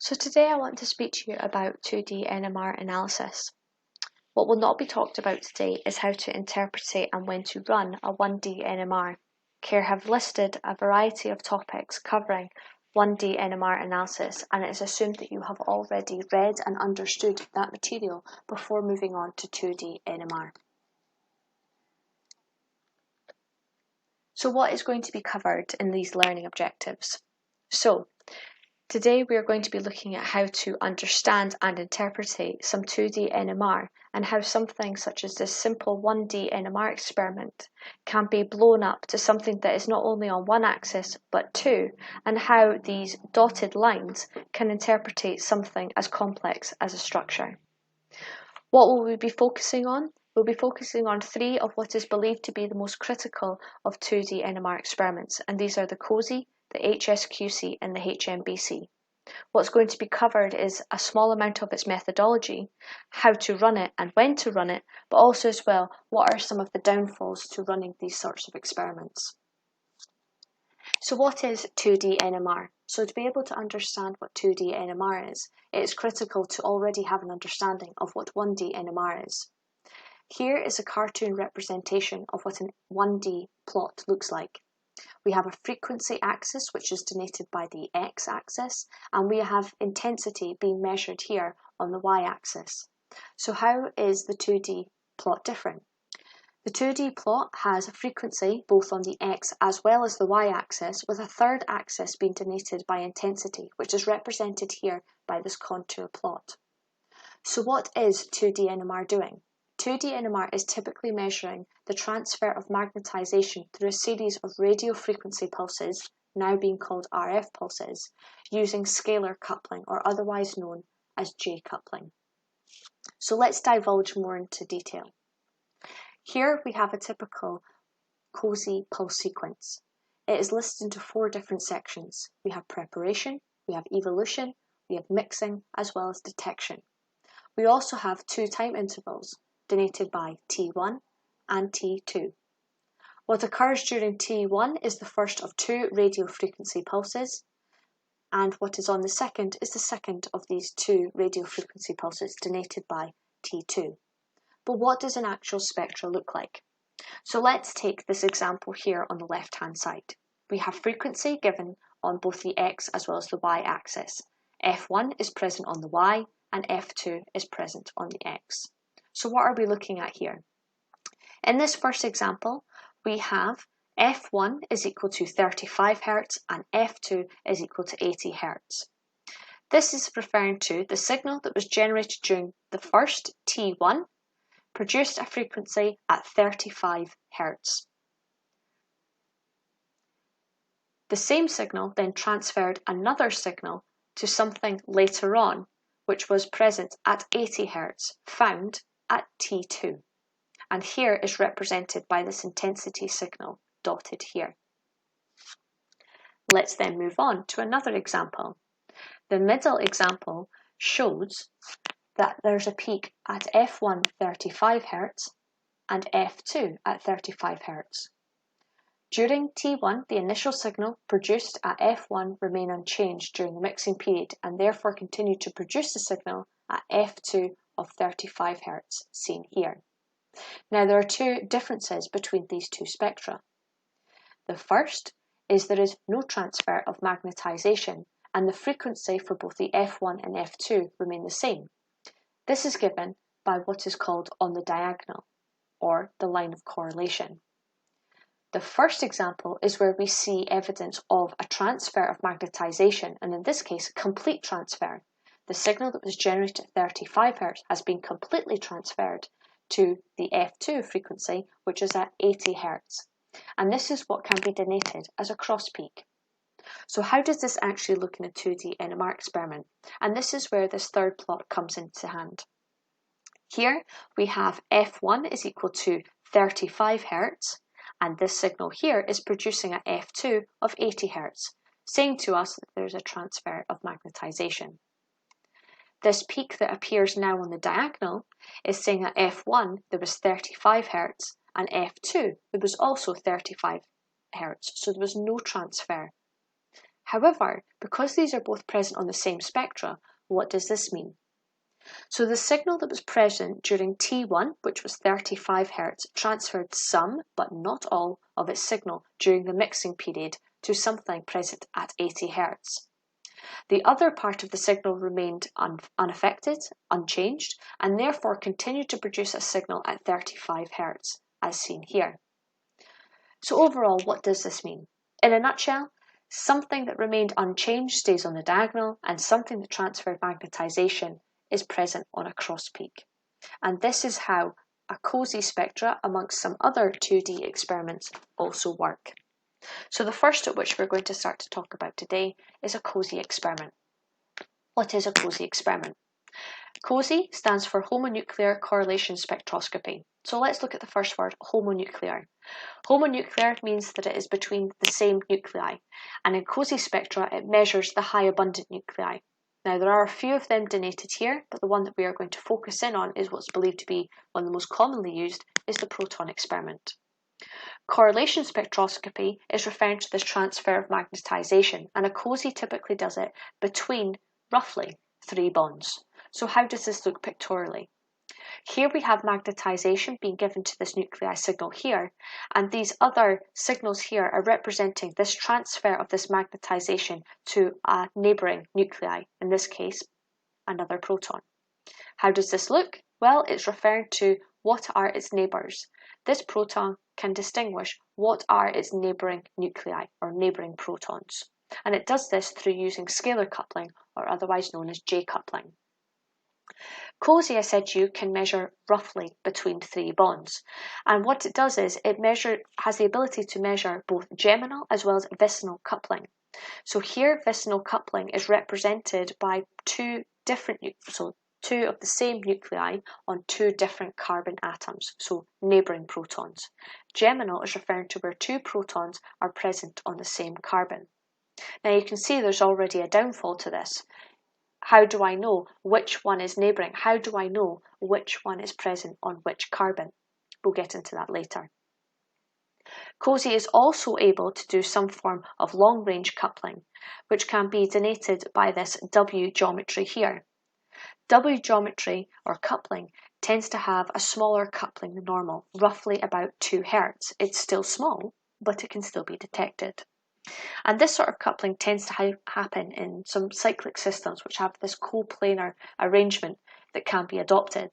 So today I want to speak to you about 2D NMR analysis. What will not be talked about today is how to interpret and when to run a 1D NMR. CAIR have listed a variety of topics covering 1D NMR analysis, and it is assumed that you have already read and understood that material before moving on to 2D NMR. So what is going to be covered in these learning objectives? So today we are going to be looking at how to understand and interpret some 2D NMR and how something such as this simple 1D NMR experiment can be blown up to something that is not only on one axis but two, and how these dotted lines can interpret something as complex as a structure. What will we be focusing on? We'll be focusing on three of what is believed to be the most critical of 2D NMR experiments, and these are the COSY, the HSQC and the HMBC. What's going to be covered is a small amount of its methodology, how to run it and when to run it, but also as well, what are some of the downfalls to running these sorts of experiments. So what is 2D NMR? So to be able to understand what 2D NMR is, it is critical to already have an understanding of what 1D NMR is. Here is a cartoon representation of what a 1D plot looks like. We have a frequency axis, which is denoted by the x-axis, and we have intensity being measured here on the y-axis. So how is the 2D plot different? The 2D plot has a frequency both on the x as well as the y-axis, with a third axis being denoted by intensity, which is represented here by this contour plot. So what is 2D NMR doing? 2D NMR is typically measuring the transfer of magnetization through a series of radio frequency pulses, now being called RF pulses, using scalar coupling, or otherwise known as J coupling. So let's divulge more into detail. Here we have a typical COSY pulse sequence. It is listed into four different sections. We have preparation, we have evolution, we have mixing, as well as detection. We also have two time intervals, denoted by T1 and T2. What occurs during T1 is the first of two radio frequency pulses, and what is on the second is the second of these two radio frequency pulses, denoted by T2. But what does an actual spectra look like? So let's take this example here on the left-hand side. We have frequency given on both the x as well as the y-axis. F1 is present on the y, and F2 is present on the x. So what are we looking at here? In this first example, we have F1 is equal to 35 Hz and F2 is equal to 80 Hz. This is referring to the signal that was generated during the first T1, produced a frequency at 35 Hz. The same signal then transferred another signal to something later on, which was present at 80 Hz, found at T2, and here is represented by this intensity signal dotted here. Let's then move on to another example. The middle example shows that there's a peak at F1 35 Hz and F2 at 35 Hz. During T1, the initial signal produced at F1 remained unchanged during the mixing period and therefore continued to produce the signal at F2 of 35 Hz, seen here. Now there are two differences between these two spectra. The first is there is no transfer of magnetization and the frequency for both the F1 and F2 remain the same. This is given by what is called on the diagonal, or the line of correlation. The first example is where we see evidence of a transfer of magnetization, and in this case, complete transfer. The signal that was generated at 35 Hz has been completely transferred to the F2 frequency, which is at 80 Hz. And this is what can be denoted as a cross peak. So how does this actually look in a 2D NMR experiment? And this is where this third plot comes into hand. Here we have F1 is equal to 35 Hz, and this signal here is producing at F2 of 80 Hz, saying to us that there's a transfer of magnetization. This peak that appears now on the diagonal is saying at F1 there was 35 Hz and F2 there was also 35 Hz, so there was no transfer. However, because these are both present on the same spectra, what does this mean? So the signal that was present during T1, which was 35 Hz, transferred some, but not all, of its signal during the mixing period to something present at 80 Hz. The other part of the signal remained unaffected, unchanged, and therefore continued to produce a signal at 35 Hz, as seen here. So overall, what does this mean? In a nutshell, something that remained unchanged stays on the diagonal, and something that transferred magnetization is present on a cross peak. And this is how a COSY spectra, amongst some other 2D experiments, also work. So the first of which we're going to start to talk about today is a COSY experiment. What is a COSY experiment? COSY stands for homonuclear correlation spectroscopy. So let's look at the first word, homonuclear. Homonuclear means that it is between the same nuclei, and in COSY spectra it measures the high abundant nuclei. Now there are a few of them denoted here, but the one that we are going to focus in on is what's believed to be one of the most commonly used, is the proton experiment. Correlation spectroscopy is referring to this transfer of magnetization, and a COSY typically does it between roughly 3 bonds. So how does this look pictorially? Here we have magnetization being given to this nuclei signal here, and these other signals here are representing this transfer of this magnetization to a neighbouring nuclei, in this case, another proton. How does this look? Well, it's referring to what are its neighbours. This proton can distinguish what are its neighbouring nuclei, or neighbouring protons. And it does this through using scalar coupling, or otherwise known as J coupling. COSY, I said to you, can measure roughly between 3 bonds. And what it does is it has the ability to measure both geminal as well as vicinal coupling. So here vicinal coupling is represented by two of the same nuclei on 2 different carbon atoms, so neighbouring protons. Geminal is referring to where 2 protons are present on the same carbon. Now you can see there's already a downfall to this. How do I know which one is neighbouring? How do I know which one is present on which carbon? We'll get into that later. COSY is also able to do some form of long-range coupling, which can be denoted by this W geometry here. W geometry, or coupling, tends to have a smaller coupling than normal, roughly about 2 Hz. It's still small, but it can still be detected. And this sort of coupling tends to happen in some cyclic systems which have this coplanar arrangement that can be adopted.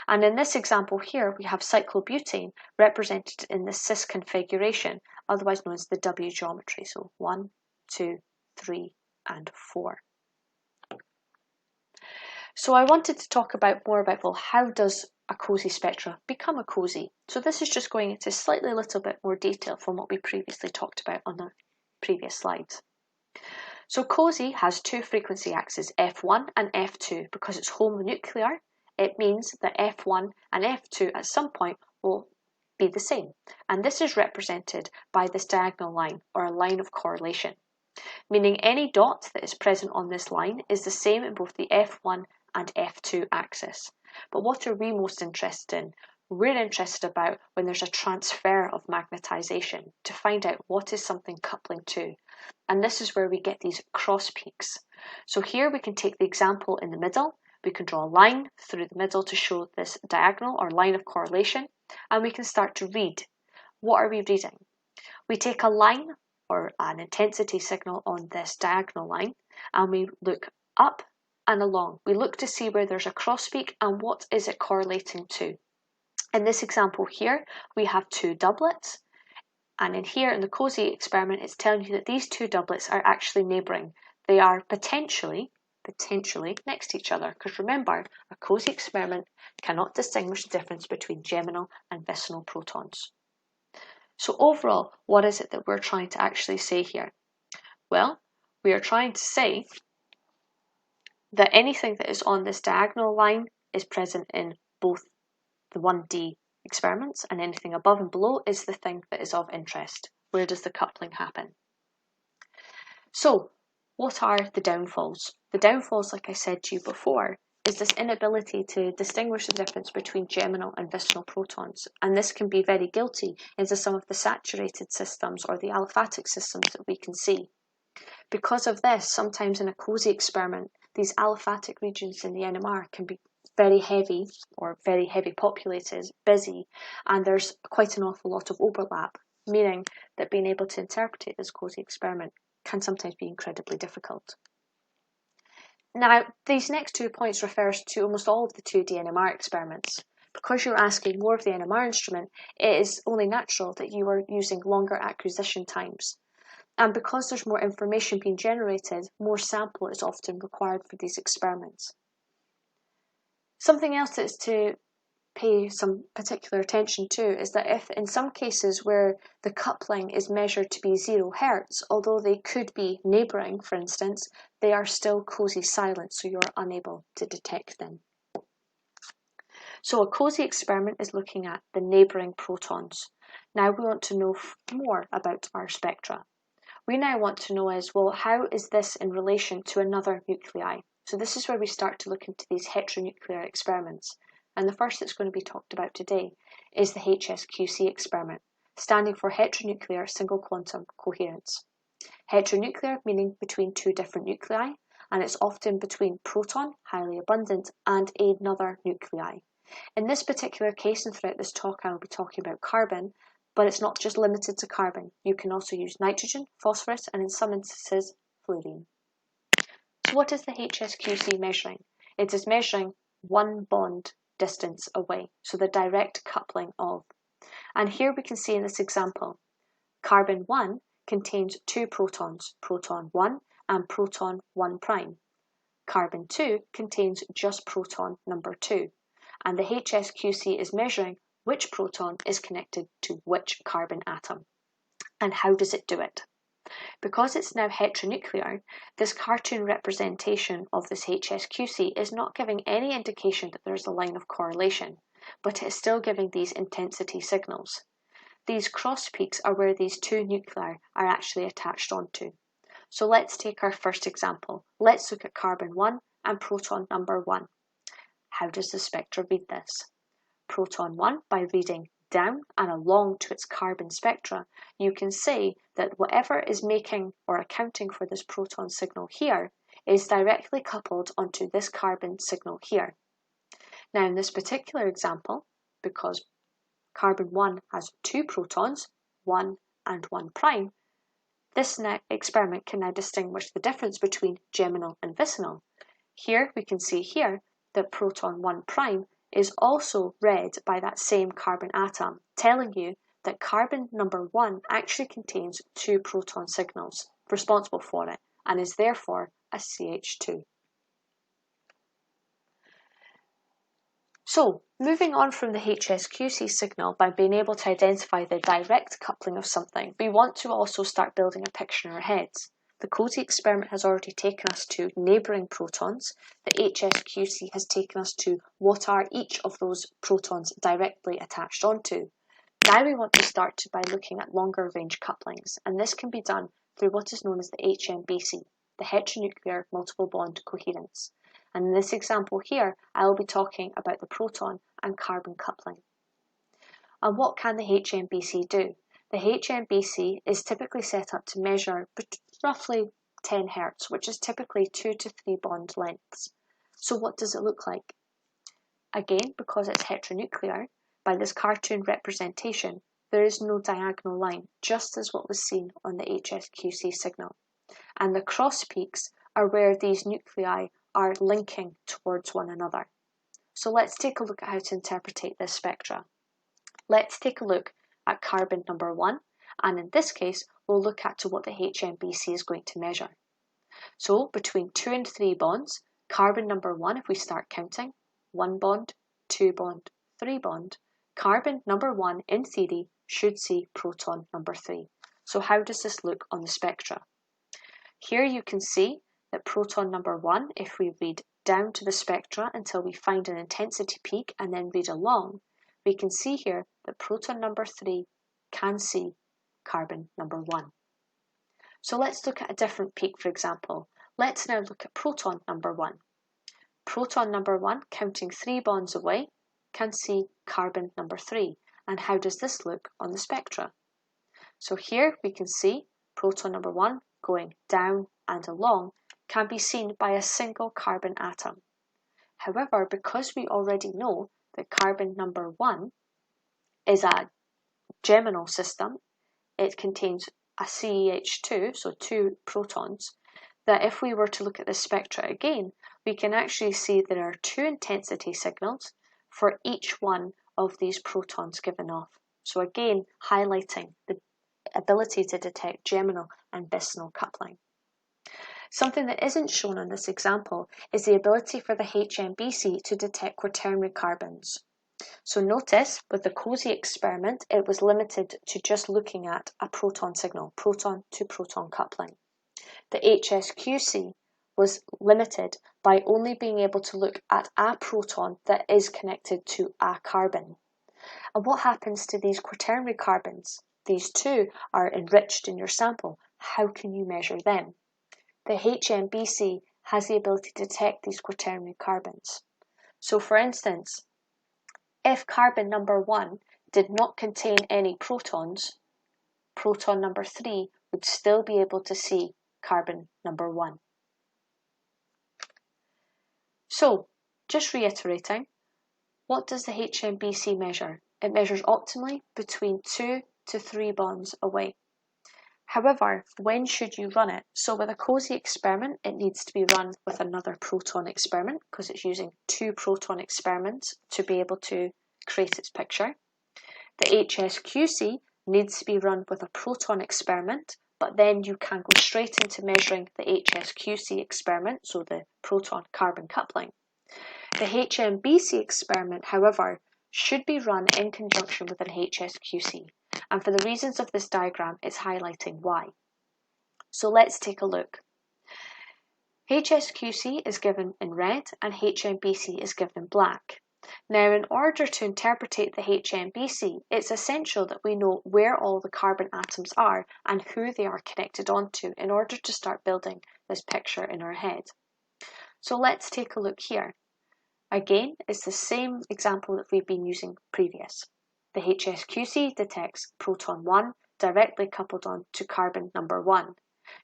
And in this example here, we have cyclobutane represented in the cis configuration, otherwise known as the W geometry. So 1, 2, 3, and 4. So I wanted to talk more about, well, how does a COSY spectra become a COSY? So this is just going into slightly a little bit more detail from what we previously talked about on the previous slides. So COSY has 2 frequency axes, F1 and F2. Because it's homonuclear, it means that F1 and F2 at some point will be the same. And this is represented by this diagonal line, or a line of correlation, meaning any dot that is present on this line is the same in both the F1 and F2 axis. But what are we most interested in? We're interested about when there's a transfer of magnetization, to find out what is something coupling to. And this is where we get these cross peaks. So here we can take the example in the middle. We can draw a line through the middle to show this diagonal or line of correlation, and we can start to read. What are we reading? We take a line or an intensity signal on this diagonal line, and we look up and along. We look to see where there's a cross peak and what is it correlating to. In this example here, we have 2 doublets, and in here in the COSY experiment, it's telling you that these 2 doublets are actually neighbouring. They are potentially next to each other, because remember, a COSY experiment cannot distinguish the difference between geminal and vicinal protons. So overall, what is it that we're trying to actually say here? Well, we are trying to say that anything that is on this diagonal line is present in both the 1D experiments, and anything above and below is the thing that is of interest. Where does the coupling happen? So, what are the downfalls? The downfalls, like I said to you before, is this inability to distinguish the difference between geminal and vicinal protons, and this can be very guilty into some of the saturated systems or the aliphatic systems that we can see. Because of this, sometimes in a COSY experiment, these aliphatic regions in the NMR can be very heavy or very heavy populated, busy, and there's quite an awful lot of overlap, meaning that being able to interpret this COSY experiment can sometimes be incredibly difficult. Now, these next 2 points refers to almost all of the 2D NMR experiments. Because you're asking more of the NMR instrument, it is only natural that you are using longer acquisition times. And because there's more information being generated, more sample is often required for these experiments. Something else that's to pay some particular attention to is that if in some cases where the coupling is measured to be 0 Hz, although they could be neighbouring, for instance, they are still COSY silent, so you're unable to detect them. So a COSY experiment is looking at the neighbouring protons. Now we want to know more about our spectra. We now want to know is, well, how is this in relation to another nuclei? So this is where we start to look into these heteronuclear experiments. And the first that's going to be talked about today is the HSQC experiment, standing for heteronuclear single quantum coherence. Heteronuclear meaning between 2 different nuclei, and it's often between proton, highly abundant, and another nuclei. In this particular case, and throughout this talk, I will be talking about carbon, but it's not just limited to carbon. You can also use nitrogen, phosphorus, and in some instances, fluorine. So what is the HSQC measuring? It is measuring 1 bond distance away, so the direct coupling of. And here we can see in this example, carbon 1 contains 2 protons, proton 1 and proton 1 prime. Carbon 2 contains just proton number 2. And the HSQC is measuring which proton is connected to which carbon atom. And how does it do it? Because it's now heteronuclear, this cartoon representation of this HSQC is not giving any indication that there's a line of correlation, but it is still giving these intensity signals. These cross peaks are where these 2 nuclei are actually attached onto. So let's take our first example. Let's look at carbon 1 and proton number 1. How does the spectra read this? Proton 1, by reading down and along to its carbon spectra, you can say that whatever is making or accounting for this proton signal here is directly coupled onto this carbon signal here. Now in this particular example, because carbon 1 has 2 protons, 1 and 1 prime, this experiment can now distinguish the difference between geminal and vicinal. Here we can see here that proton 1 prime is also read by that same carbon atom, telling you that carbon number 1 actually contains 2 proton signals responsible for it and is therefore a CH2. So, moving on from the HSQC signal by being able to identify the direct coupling of something, we want to also start building a picture in our heads. The COSY experiment has already taken us to neighbouring protons. The HSQC has taken us to what are each of those protons directly attached onto. Now we want to start by looking at longer range couplings, and this can be done through what is known as the HMBC, the heteronuclear multiple bond coherence. And in this example here, I will be talking about the proton and carbon coupling. And what can the HMBC do? The HMBC is typically set up to measure roughly 10 Hz, which is typically 2 to 3 bond lengths. So what does it look like? Again, because it's heteronuclear, by this cartoon representation, there is no diagonal line, just as what was seen on the HSQC signal. And the cross peaks are where these nuclei are linking towards one another. So let's take a look at how to interpret this spectra. Let's take a look at carbon number 1, and in this case, we'll look at what the HMBC is going to measure. So between 2 and 3 bonds, carbon number 1, if we start counting, 1 bond, 2 bond, 3 bond, carbon number 1 in theory should see proton number 3. So how does this look on the spectra? Here you can see that proton number 1, if we read down to the spectra until we find an intensity peak and then read along, we can see here that proton number 3 can see carbon number 1. So let's look at a different peak, for example. Let's now look at proton number 1. Proton number 1, counting 3 bonds away, can see carbon number 3. And how does this look on the spectra? So here we can see proton number 1 going down and along can be seen by a single carbon atom. However, because we already know that carbon number 1 is a geminal system, it contains a CH2, so 2 protons, that if we were to look at the spectra again, we can actually see there are 2 intensity signals for each one of these protons given off. So again, highlighting the ability to detect geminal and bisonal coupling. Something that isn't shown on this example is the ability for the HMBC to detect quaternary carbons. So notice with the COSY experiment, it was limited to just looking at a proton signal, proton to proton coupling. The HSQC was limited by only being able to look at a proton that is connected to a carbon. And what happens to these quaternary carbons? These two are enriched in your sample. How can you measure them? The HMBC has the ability to detect these quaternary carbons. So for instance, if carbon number 1 did not contain any protons, proton number 3 would still be able to see carbon number 1. So, just reiterating, what does the HMBC measure? It measures optimally between 2 to 3 bonds away. However, when should you run it? So with a COSY experiment, it needs to be run with another proton experiment because it's using 2 proton experiments to be able to create its picture. The HSQC needs to be run with a proton experiment, but then you can go straight into measuring the HSQC experiment, so the proton-carbon coupling. The HMBC experiment, however, should be run in conjunction with an HSQC, and for the reasons of this diagram, it's highlighting why. So let's take a look. HSQC is given in red and HMBC is given in black. Now, in order to interpret the HMBC, it's essential that we know where all the carbon atoms are and who they are connected onto in order to start building this picture in our head. So let's take a look here. Again, it's the same example that we've been using previous. The HSQC detects proton 1 directly coupled on to carbon number 1.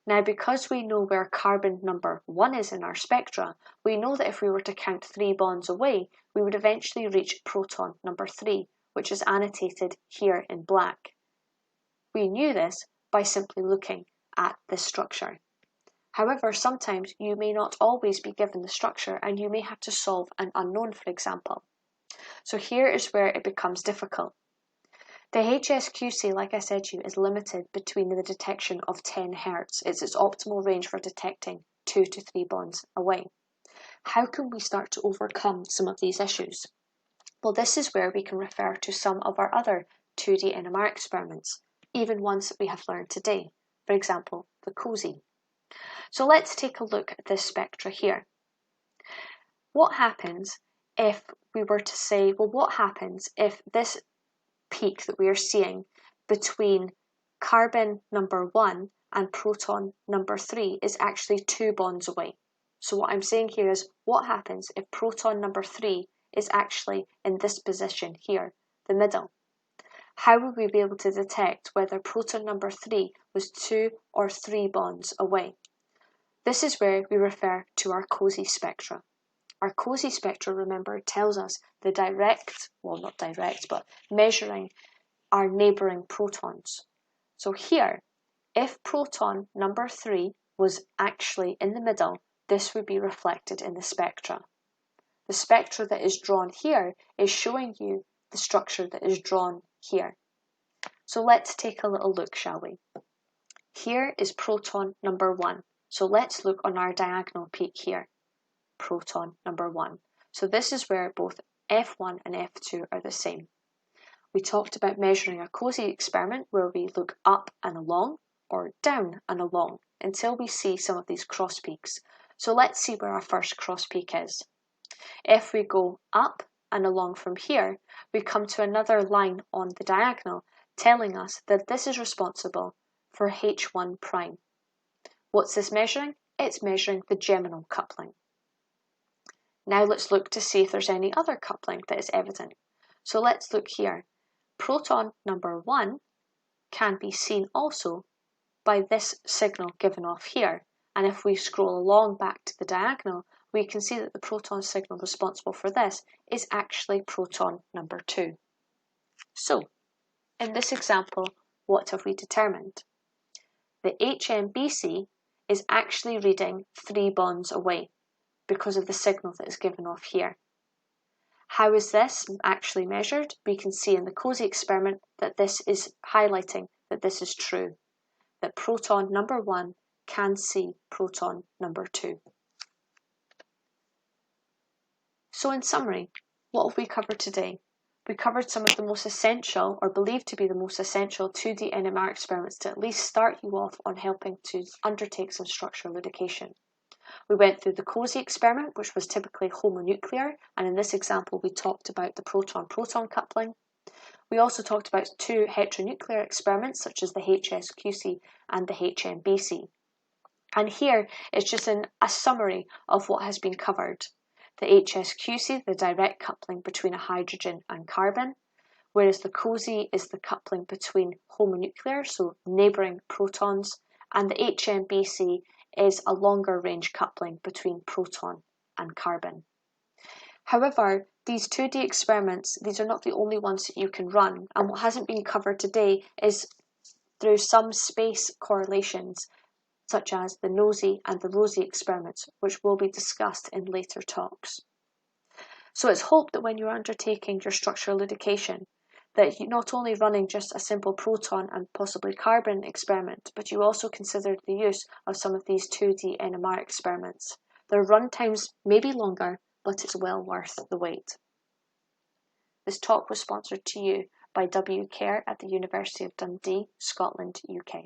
Now, because we know where carbon number 1 is in our spectra, we know that if we were to count 3 bonds away, we would eventually reach proton number 3, which is annotated here in black. We knew this by simply looking at this structure. However, sometimes you may not always be given the structure and you may have to solve an unknown, for example. So here is where it becomes difficult. The HSQC, like I said to you, is limited between the detection of 10 Hz. It's its optimal range for detecting 2 to 3 bonds away. How can we start to overcome some of these issues? Well, this is where we can refer to some of our other 2D NMR experiments, even ones that we have learned today. For example, the COSY. So let's take a look at this spectra here. What happens if we were to say, well, what happens if this peak that we are seeing between carbon number 1 and proton number 3 is actually 2 bonds away? So what I'm saying here is, what happens if proton number 3 is actually in this position here, the middle? How would we be able to detect whether proton number 3 was 2 or 3 bonds away? This is where we refer to our COSY spectra. Our COSY spectra, remember, tells us the direct, well, not direct, but measuring our neighbouring protons. So here, if proton number 3 was actually in the middle, this would be reflected in the spectra. The spectra that is drawn here is showing you the structure that is drawn here. So let's take a little look, shall we? Here is proton number 1. So let's look on our diagonal peak here. Proton number 1. So this is where both F1 and F2 are the same. We talked about measuring a COSY experiment where we look up and along or down and along until we see some of these cross peaks. So let's see where our first cross peak is. If we go up and along from here, we come to another line on the diagonal telling us that this is responsible for H1 prime. What's this measuring? It's measuring the geminal coupling. Now let's look to see if there's any other coupling that is evident. So let's look here. Proton number 1 can be seen also by this signal given off here. And if we scroll along back to the diagonal, we can see that the proton signal responsible for this is actually proton number 2. So, in this example, what have we determined? The HMBC is actually reading 3 bonds away because of the signal that is given off here. How is this actually measured? We can see in the COSY experiment that this is highlighting that this is true, that proton number 1 can see proton number 2. So in summary, what have we covered today? We covered some of the most essential, or believed to be the most essential, 2D NMR experiments to at least start you off on helping to undertake some structural elucidation. We went through the COSY experiment, which was typically homonuclear, and in this example we talked about the proton-proton coupling. We also talked about 2 heteronuclear experiments, such as the HSQC and the HMBC. And here is just a summary of what has been covered. The HSQC, the direct coupling between a hydrogen and carbon, whereas the COSY is the coupling between homonuclear, so neighbouring protons, and the HMBC is a longer range coupling between proton and carbon. However, these 2D experiments, these are not the only ones that you can run, and what hasn't been covered today is through some space correlations, such as the NOSY and the ROSY experiments, which will be discussed in later talks. So it's hoped that when you're undertaking your structural elucidation, that you're not only running just a simple proton and possibly carbon experiment, but you also consider the use of some of these 2D NMR experiments. Their run times may be longer, but it's well worth the wait. This talk was sponsored to you by WCAIR at the University of Dundee, Scotland, UK.